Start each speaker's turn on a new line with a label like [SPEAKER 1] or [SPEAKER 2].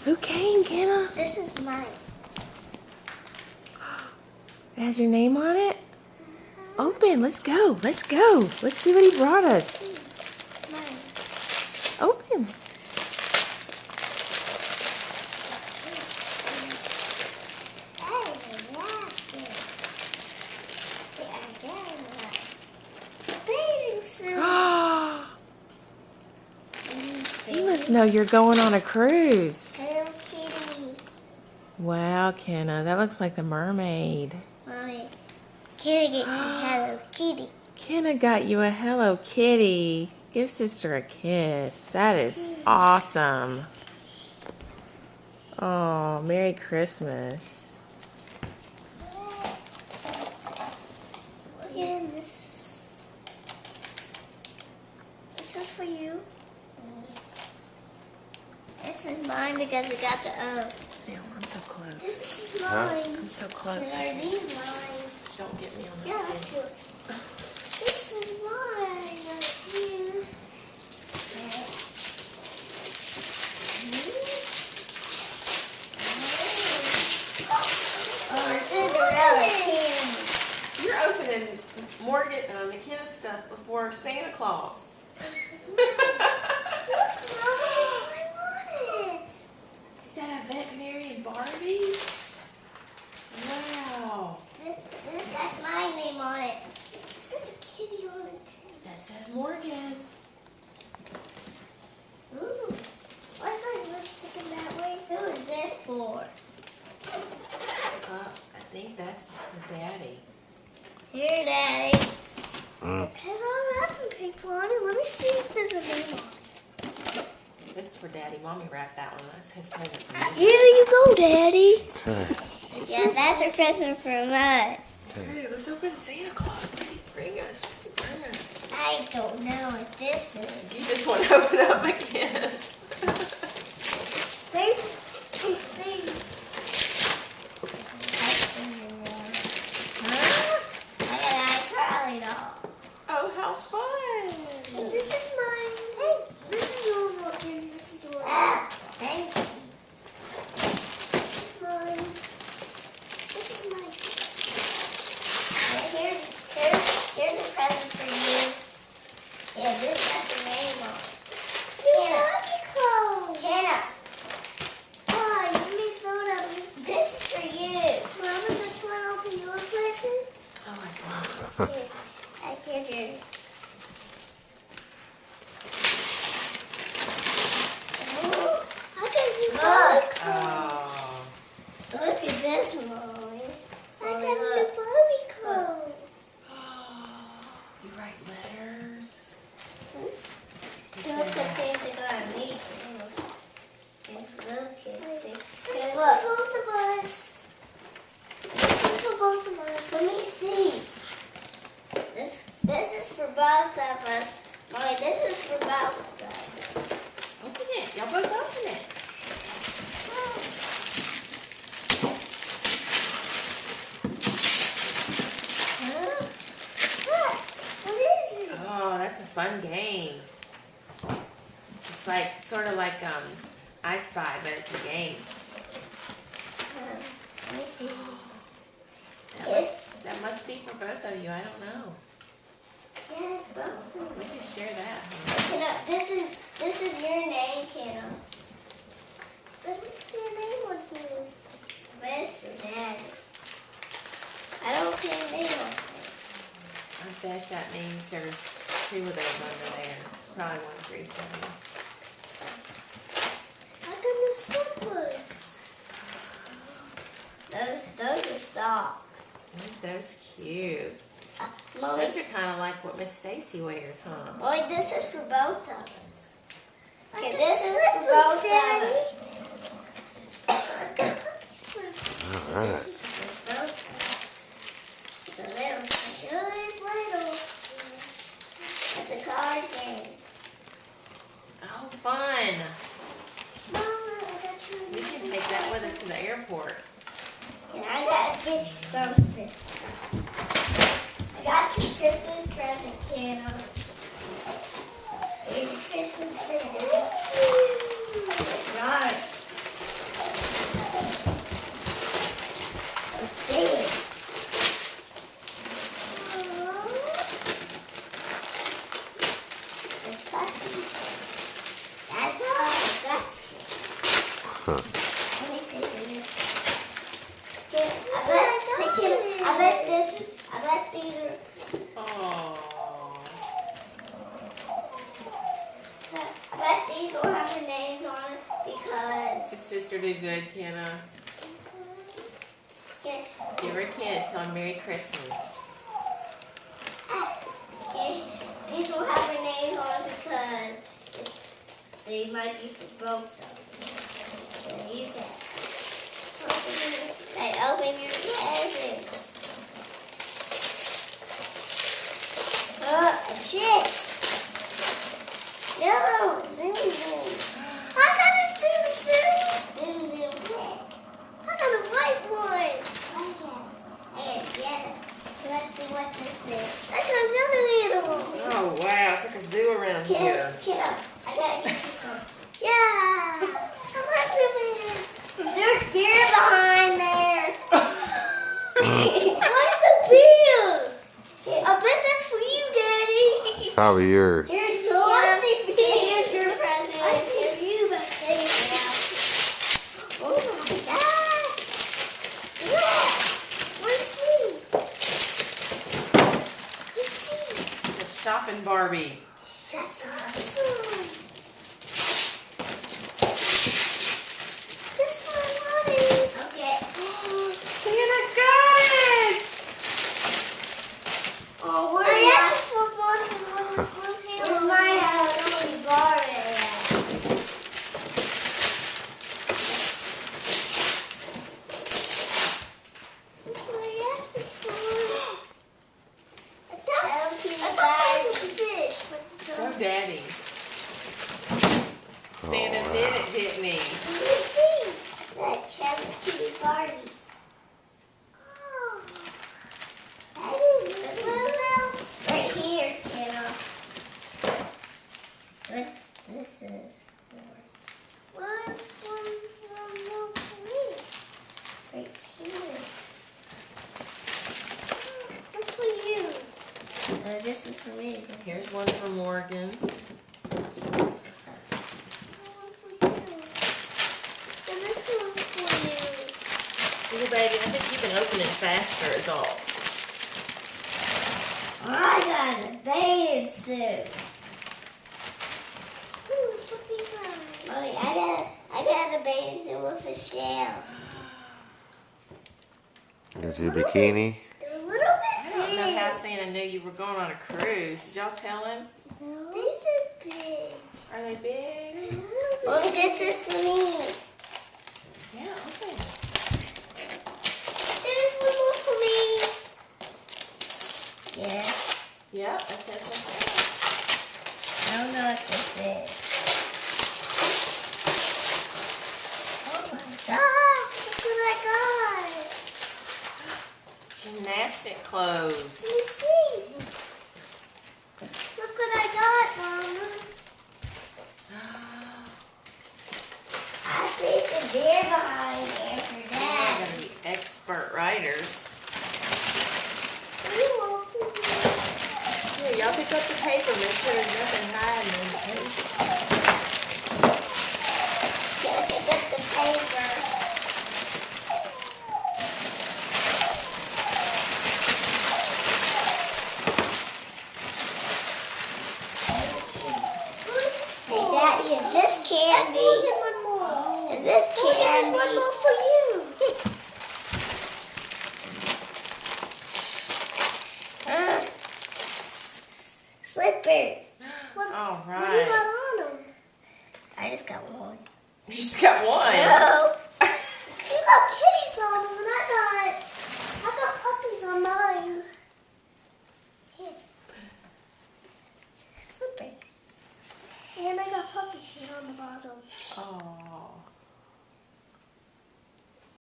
[SPEAKER 1] Who came, Kenna?
[SPEAKER 2] This is mine.
[SPEAKER 1] It has your name on it? Open. Let's go. Let's go. Let's see what he brought us.
[SPEAKER 2] Mine.
[SPEAKER 1] Open. You must know you're going on a cruise.
[SPEAKER 2] Hello Kitty.
[SPEAKER 1] Wow, Kenna. That looks like the mermaid.
[SPEAKER 2] Mommy. Kitty, Hello Kitty.
[SPEAKER 1] Kenna got you a Hello Kitty. Give sister a kiss. That is awesome. Oh, Merry Christmas.
[SPEAKER 2] Look at this. This is for you. This is mine because it got the O.
[SPEAKER 1] Damn, I'm so close.
[SPEAKER 2] This is mine.
[SPEAKER 1] I'm so close.
[SPEAKER 2] And are these mine?
[SPEAKER 1] Don't get me on
[SPEAKER 2] Yeah,
[SPEAKER 1] that
[SPEAKER 2] that's
[SPEAKER 1] thing.
[SPEAKER 2] yours. This is mine. That's you. Oh, Cinderella candy.
[SPEAKER 1] You're opening Morgan, McKenna's stuff before Santa Claus. Is that a veterinarian Barbie? Wow.
[SPEAKER 2] That's my name on it. There's a kitty on it too.
[SPEAKER 1] That says Morgan.
[SPEAKER 2] Ooh. Why is my lipstick in that way? Who is this for?
[SPEAKER 1] I think that's for Daddy.
[SPEAKER 2] Here, Daddy. It has all wrapping paper on it. Let me see if there's a name on it.
[SPEAKER 1] This is for Daddy. Mommy wrapped that one. That's his present for me.
[SPEAKER 2] Here you go, Daddy. Yeah, that's a present from us.
[SPEAKER 1] Okay, let's open Santa Claus. What did he bring us? Bring us.
[SPEAKER 2] I don't know what this is.
[SPEAKER 1] You just want to open up my kiss. Oh, how fun!
[SPEAKER 2] This is mine. Hey, this is yours, Morgan. This is yours. Thank you. This is mine. This is mine. Here's a present for you. Yeah, this has the name on it. Happy clothes. Hannah. Oh, you made photo. This is for you. Mama, don't you want to open your presents?
[SPEAKER 1] Oh, my God.
[SPEAKER 2] Here's yours. How can you look?
[SPEAKER 1] Oh.
[SPEAKER 2] Look at this, Mommy. I got new Barbie clothes.
[SPEAKER 1] You write letters?
[SPEAKER 2] Look at Santa got me. This is for both of us. This is for both of us. Let me see. This is for both of us. Mommy, this is for both of us.
[SPEAKER 1] Open it. Y'all both open it.
[SPEAKER 2] What is it?
[SPEAKER 1] Oh, that's a fun game. It's like, sort of like I Spy, but it's a game.
[SPEAKER 2] Let me see.
[SPEAKER 1] That must be for both of you. I don't know.
[SPEAKER 2] Yeah, it's both for
[SPEAKER 1] We
[SPEAKER 2] me.
[SPEAKER 1] can share that. Huh?
[SPEAKER 2] Kenna, this is your name, Kenna. I don't see a name on here. But it's for Dad. I don't see a name on here.
[SPEAKER 1] I bet that means there's two of those under there. Probably one for each of you.
[SPEAKER 2] I got new slippers. Those are socks.
[SPEAKER 1] Aren't those cute?
[SPEAKER 2] Mommy,
[SPEAKER 1] Those are kind of like what Miss Stacy wears, huh?
[SPEAKER 2] Mommy, this is for both of us. Okay, this is for both of us.
[SPEAKER 3] All right.
[SPEAKER 2] It's a little, sure is little. It's a card game.
[SPEAKER 1] Oh, fun.
[SPEAKER 2] Mama, I got you.
[SPEAKER 1] We can take that with us to the airport.
[SPEAKER 2] And I gotta get you something. I got you Christmas present, Kenna. Here's your Christmas present. Right. Let me see this. I bet these are.
[SPEAKER 1] Oh.
[SPEAKER 2] I bet these will have their names on it because.
[SPEAKER 1] Did sister do good, Kenna?
[SPEAKER 2] Yeah,
[SPEAKER 1] Give her a kiss. Tell her Merry Christmas.
[SPEAKER 2] these will have their names on it because they might be for both of them. So you can open your present. Oh, shit! No, zoom zoom. I got a zoom zoom. Zoom zoom. I got a white one. I got it. Let's see what this is. I got another animal.
[SPEAKER 1] Oh, wow. It's like a zoo around here.
[SPEAKER 2] Get up. I gotta get you some. Yeah. I want some. There's beer behind there. Where's the beer? I bet that's for you, Daddy.
[SPEAKER 3] Probably yours.
[SPEAKER 2] Here's yours. Here's your present. I see you, but there you go. Oh my gosh. Look. Let's see. Let's see.
[SPEAKER 1] It's a shopping Barbie.
[SPEAKER 2] That's awesome. This one I wanted. Okay.
[SPEAKER 1] Santa got it!
[SPEAKER 2] Oh, where's my house? Where's my house? We bought it. That's what I asked it for. I thought it was a fish, but it's
[SPEAKER 1] Show
[SPEAKER 2] a...
[SPEAKER 1] Daddy. Santa did it, didn't he?
[SPEAKER 2] Let me see. That Hello Kitty Barbie. Oh. I didn't know what else. Right here, kiddo. What this is for? What's one more for me? Right here. What's for you? This is for me.
[SPEAKER 1] Here's one for Morgan. Little baby, I think you can open it faster, is all.
[SPEAKER 2] I got a bathing suit. Put these on. Oh, I got a bathing suit with a shell.
[SPEAKER 3] Got your bikini.
[SPEAKER 2] They're a little bit
[SPEAKER 1] I don't know how Santa knew you were going on a cruise. Did y'all tell him?
[SPEAKER 2] No. These are big.
[SPEAKER 1] Are they big?
[SPEAKER 2] Oh, this is for me.
[SPEAKER 1] Yeah, okay.
[SPEAKER 2] There's one more for me. Yeah.
[SPEAKER 1] Yep, that's it.
[SPEAKER 2] I don't know what this is. Oh my gosh, look what I got.
[SPEAKER 1] Gymnastic clothes.
[SPEAKER 2] Let me see. Look what I got, Mama. I see some beer behind there for
[SPEAKER 1] They're
[SPEAKER 2] that.
[SPEAKER 1] going to be expert riders. Here, y'all pick up the paper. Make sure there's nothing hiding in the paper.
[SPEAKER 2] Gotta pick up the paper. Hey, Daddy, is this candy? Is this candy? There's one more for you. Slippers.
[SPEAKER 1] All
[SPEAKER 2] What do you
[SPEAKER 1] right.
[SPEAKER 2] got on them? I just got one.
[SPEAKER 1] You just got one.
[SPEAKER 2] No. You got kitties on them, and I got puppies on mine.